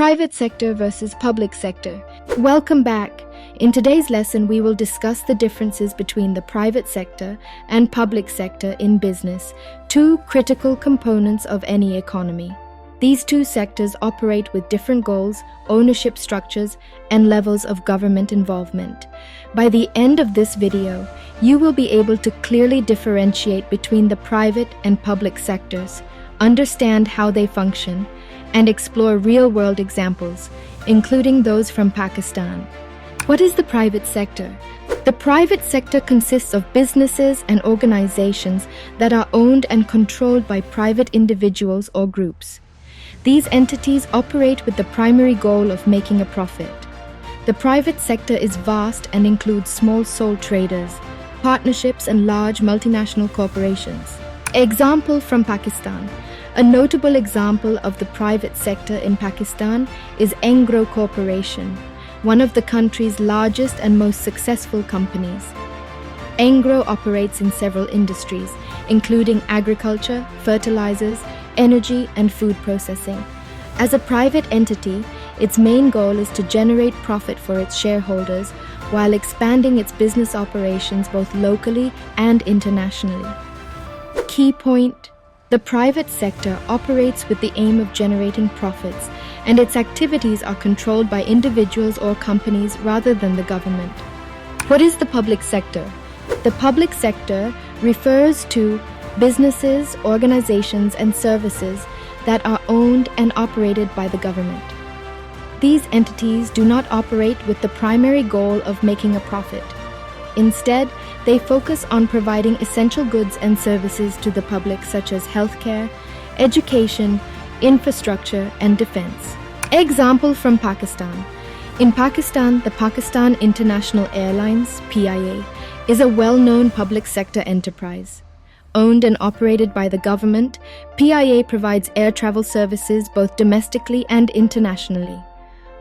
Private sector versus public sector. Welcome back. In today's lesson, we will discuss the differences between the private sector and public sector in business, two critical components of any economy. These two sectors operate with different goals, ownership structures, and levels of government involvement. By the end of this video, you will be able to clearly differentiate between the private and public sectors, understand how they function, and explore real-world examples, including those from Pakistan. What is the private sector? The private sector consists of businesses and organizations that are owned and controlled by private individuals or groups. These entities operate with the primary goal of making a profit. The private sector is vast and includes small sole traders, partnerships, and large multinational corporations. Example from Pakistan. A notable example of the private sector in Pakistan is Engro Corporation, one of the country's largest and most successful companies. Engro operates in several industries, including agriculture, fertilizers, energy, and food processing. As a private entity, its main goal is to generate profit for its shareholders while expanding its business operations both locally and internationally. Key point: the private sector operates with the aim of generating profits, and its activities are controlled by individuals or companies rather than the government. What is the public sector? The public sector refers to businesses, organizations, and services that are owned and operated by the government. These entities do not operate with the primary goal of making a profit. Instead, they focus on providing essential goods and services to the public, such as healthcare, education, infrastructure, and defense. Example from Pakistan. In Pakistan, the Pakistan International Airlines, PIA, is a well-known public sector enterprise. Owned and operated by the government, PIA provides air travel services both domestically and internationally.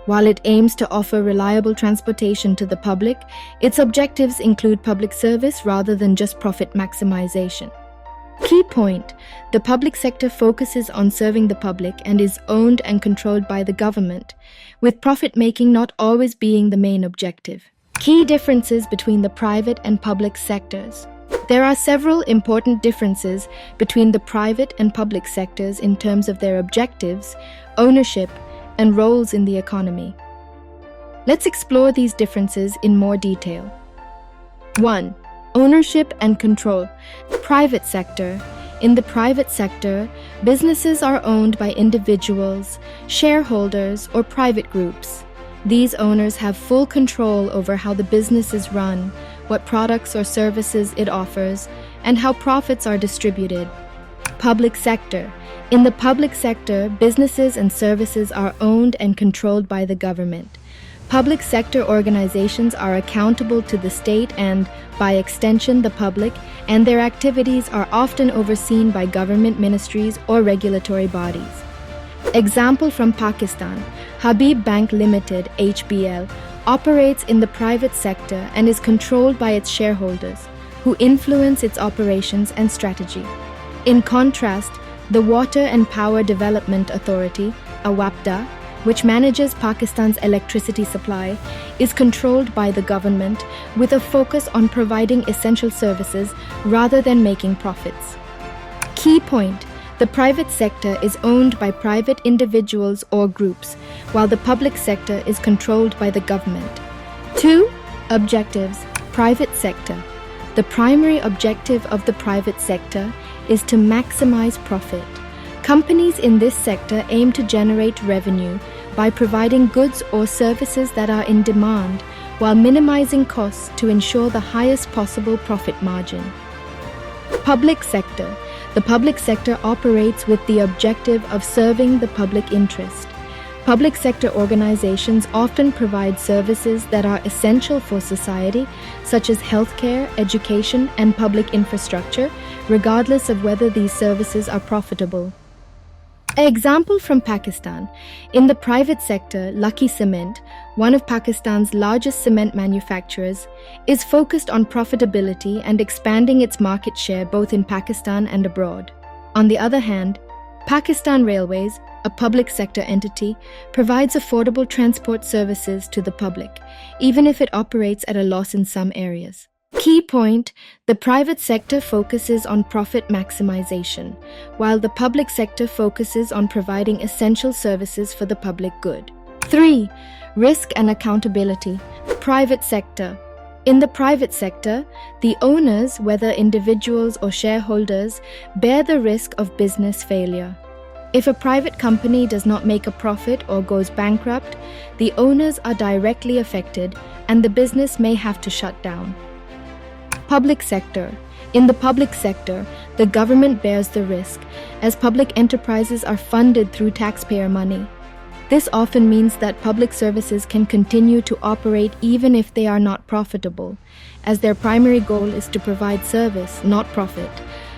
While it aims to offer reliable transportation to the public, its objectives include public service rather than just profit maximization. Key point: the public sector focuses on serving the public and is owned and controlled by the government, with profit-making not always being the main objective. Key differences between the private and public sectors. There are several important differences between the private and public sectors in terms of their objectives, ownership, and roles in the economy. Let's explore these differences in more detail. 1. Ownership and control. Private sector. In the private sector, businesses are owned by individuals, shareholders, or private groups. These owners have full control over how the business is run, what products or services it offers, and how profits are distributed. Public sector. In the public sector, businesses and services are owned and controlled by the government. Public sector organizations are accountable to the state and, by extension, the public, and their activities are often overseen by government ministries or regulatory bodies. Example from Pakistan. Habib Bank Limited, HBL, operates in the private sector and is controlled by its shareholders, who influence its operations and strategy. In contrast, the Water and Power Development Authority, AWAPDA, which manages Pakistan's electricity supply, is controlled by the government with a focus on providing essential services rather than making profits. Key point: the private sector is owned by private individuals or groups, while the public sector is controlled by the government. 2. Objectives. Private sector. The primary objective of the private sector is to maximize profit. Companies in this sector aim to generate revenue by providing goods or services that are in demand while minimizing costs to ensure the highest possible profit margin. Public sector. The public sector operates with the objective of serving the public interest. Public sector organizations often provide services that are essential for society, such as healthcare, education, and public infrastructure, regardless of whether these services are profitable. Example from Pakistan. In the private sector, Lucky Cement, one of Pakistan's largest cement manufacturers, is focused on profitability and expanding its market share both in Pakistan and abroad. On the other hand, Pakistan Railways, a public sector entity, provides affordable transport services to the public, even if it operates at a loss in some areas. Key point: the private sector focuses on profit maximization, while the public sector focuses on providing essential services for the public good. 3. Risk and accountability. Private sector. In the private sector, the owners, whether individuals or shareholders, bear the risk of business failure. If a private company does not make a profit or goes bankrupt, the owners are directly affected and the business may have to shut down. Public sector. In the public sector, the government bears the risk, as public enterprises are funded through taxpayer money. This often means that public services can continue to operate even if they are not profitable, as their primary goal is to provide service, not profit.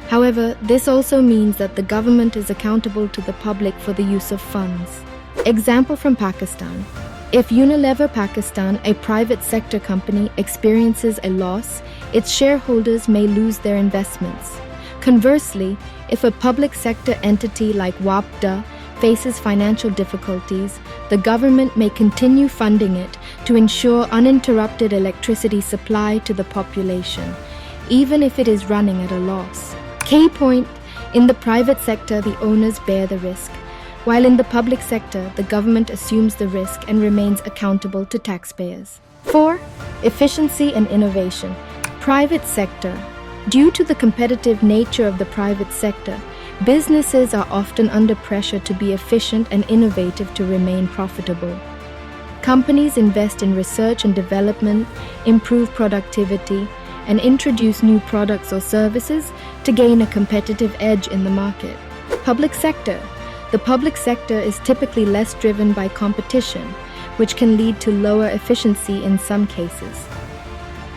However, this also means that the government is accountable to the public for the use of funds. Example from Pakistan. If Unilever Pakistan, a private sector company, experiences a loss, its shareholders may lose their investments. Conversely, if a public sector entity like WAPDA faces financial difficulties, the government may continue funding it to ensure uninterrupted electricity supply to the population, even if it is running at a loss. Key point: in the private sector, the owners bear the risk, while in the public sector, the government assumes the risk and remains accountable to taxpayers. 4. Efficiency and innovation. Private sector. Due to the competitive nature of the private sector, businesses are often under pressure to be efficient and innovative to remain profitable. Companies invest in research and development, improve productivity, and introduce new products or services to gain a competitive edge in the market. Public sector. The public sector is typically less driven by competition, which can lead to lower efficiency in some cases.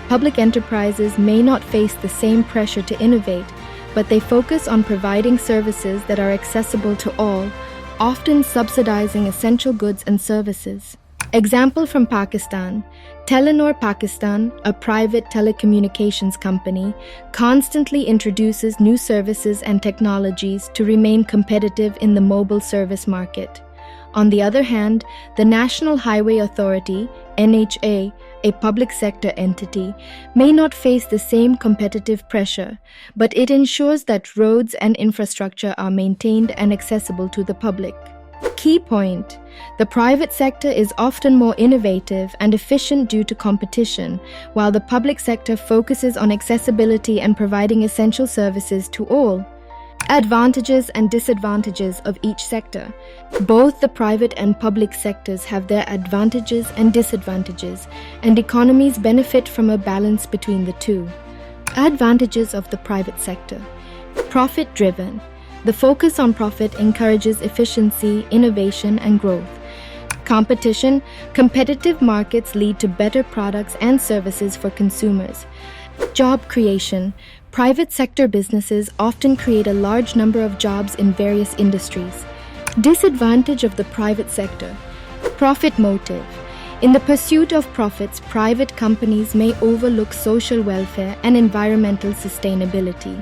Public enterprises may not face the same pressure to innovate, but they focus on providing services that are accessible to all, often subsidizing essential goods and services. Example from Pakistan. Telenor Pakistan, a private telecommunications company, constantly introduces new services and technologies to remain competitive in the mobile service market. On the other hand, the National Highway Authority, NHA, a public sector entity, may not face the same competitive pressure, but it ensures that roads and infrastructure are maintained and accessible to the public. Key point: the private sector is often more innovative and efficient due to competition, while the public sector focuses on accessibility and providing essential services to all. Advantages and disadvantages of each sector. Both the private and public sectors have their advantages and disadvantages, and economies benefit from a balance between the two. Advantages of the private sector. Profit-driven. The focus on profit encourages efficiency, innovation, and growth. Competition. Competitive markets lead to better products and services for consumers. Job creation. Private sector businesses often create a large number of jobs in various industries. Disadvantage of the private sector. Profit motive. In the pursuit of profits, private companies may overlook social welfare and environmental sustainability.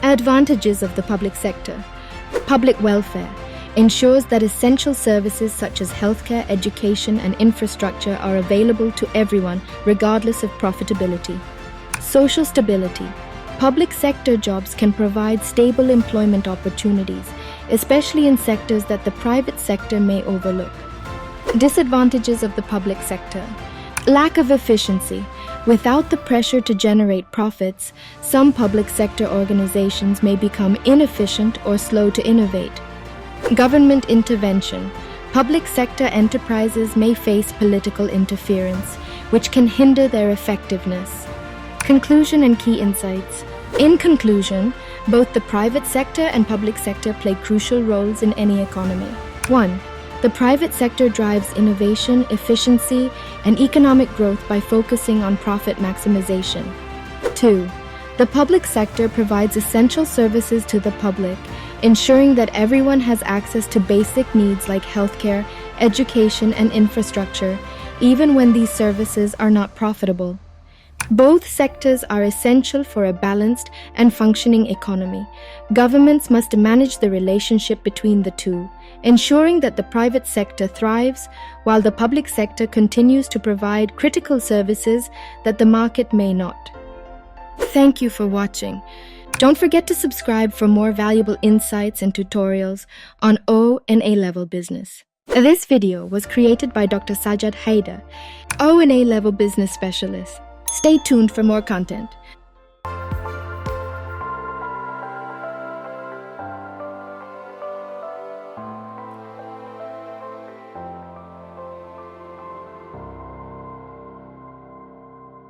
Advantages of the public sector. Public welfare. Ensures that essential services such as healthcare, education, and infrastructure are available to everyone, regardless of profitability. Social stability. Public sector jobs can provide stable employment opportunities, especially in sectors that the private sector may overlook. Disadvantages of the public sector. Lack of efficiency. Without the pressure to generate profits, some public sector organizations may become inefficient or slow to innovate. Government intervention. Public sector enterprises may face political interference, which can hinder their effectiveness. Conclusion and key insights. In conclusion, both the private sector and public sector play crucial roles in any economy. 1. The private sector drives innovation, efficiency, and economic growth by focusing on profit maximization. 2. The public sector provides essential services to the public, ensuring that everyone has access to basic needs like healthcare, education, and infrastructure, even when these services are not profitable. Both sectors are essential for a balanced and functioning economy. Governments must manage the relationship between the two, ensuring that the private sector thrives while the public sector continues to provide critical services that the market may not. Thank you for watching. Don't forget to subscribe for more valuable insights and tutorials on O and A-level business. This video was created by Dr. Sajad Haider, O and A-level business specialist. Stay tuned for more content.